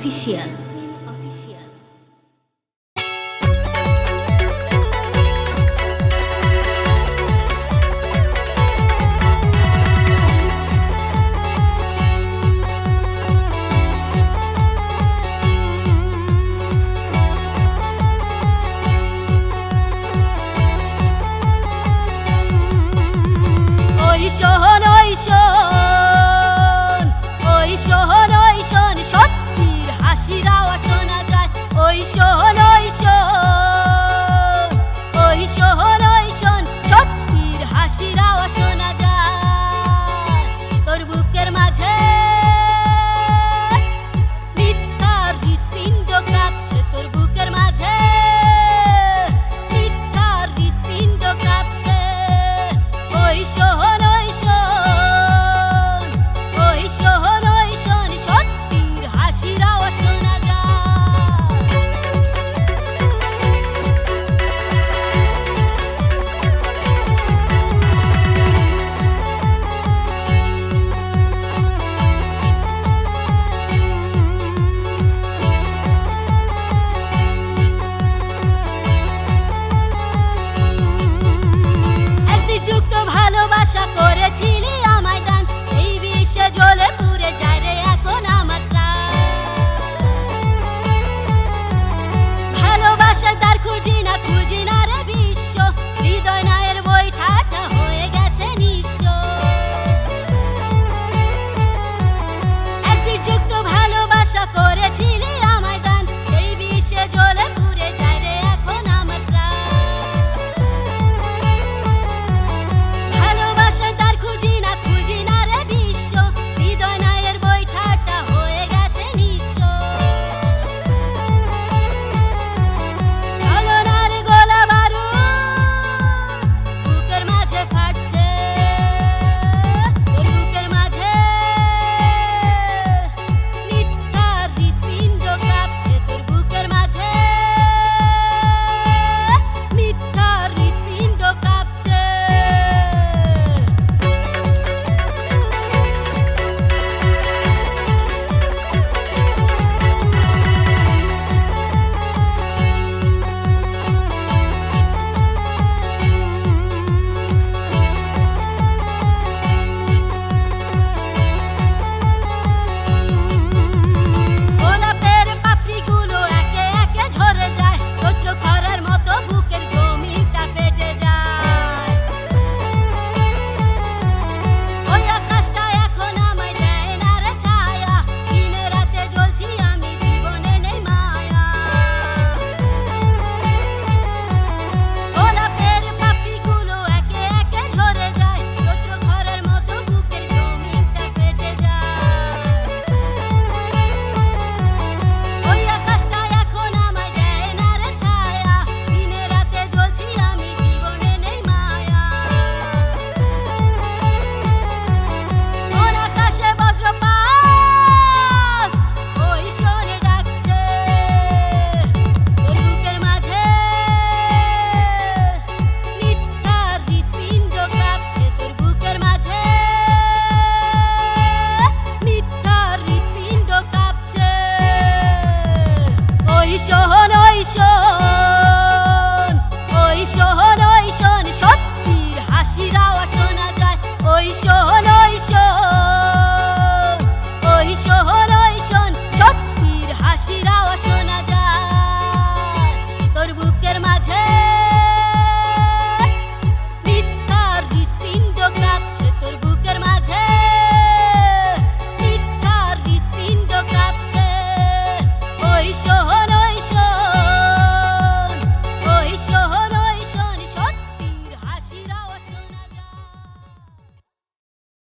Official. সত্যির হাসির আওয়াজ শোনা যায়। ওই শোন ওই শোন, ওই শোন ওই শোন, সত্যির হাসির আওয়াজ শোনা যায়। তোর বুকের মাঝে মিথ্যার হৃৎপিণ্ড কাঁপছে, তোর বুকের মাঝে মিথ্যার হৃৎপিণ্ড কাঁপছে। ওই শোন ওই শোন, ওই শোন ওই শোন, সত্যির হাসির আওয়াজ শোনা যায়। অ্যাসিডযুক্ত ভালোবাসা করেছিলি আমায় দান, সেই বিষে জ্বলে পুড়ে যায় রে এখন আমার প্রাণ। ভালোবাসা তার খুঁজি না রে বিশ্ব, হৃদয় নায়ের বৈঠাটা হয়ে গেছে নিঃস্ব। অ্যাসিডযুক্ত ভালোবাসা করেছিলি আমায় দান, সেই বিষে জ্বলে পুড়ে যায় রে এখন আমার প্রাণ। ভালোবাসা তার খুঁজি না রে বিশ্ব, হৃদয় নায়ের বৈঠাটা হয়ে গেছে নিঃস্ব। ছলনার গোলা বারুদ বুকের মাঝে ফাটছে, তোর বুকের মাঝে মিথ্যার হৃৎপিণ্ড কাঁপছে, তোর বুকের মাঝে মিথ্যার হৃৎপিণ্ড কাঁপছে। গোলাপের পাপড়িগুলো একে একে ঝরে যায়, চৈত্র খরার মতো বুকের জমিটা ফেটে যায়। ওই আকাশটা এখন আমায় দেয় না রে ছায়া, দিনে রাতে জ্বলছি আমি, জীবনে নেই মায়া। গোলাপের পাপড়িগুলো একে একে ঝরে যায়, চৈত্র খরার মতো বুকের জমিটা ফেটে যায়। ওই আকাশটা এখন আমায় দেয় না রে ছায়া, দিনে রাতে জ্বলছি আমি, জীবনে নেই মায়া। ওর আকাশে বজ্রপাত ওই শোনে ডাকছে, তোর বুকের মাঝে মিথ্যার হৃৎপিণ্ড কাঁপছে, তোর বুকের মাঝে মিথ্যার হৃৎপিণ্ড কাঁপছে। ওই শোন ওই শোন, ওই শোন ওই শোন, সত্যির হাসির আওয়াজ শোনা যায়। ওই শোন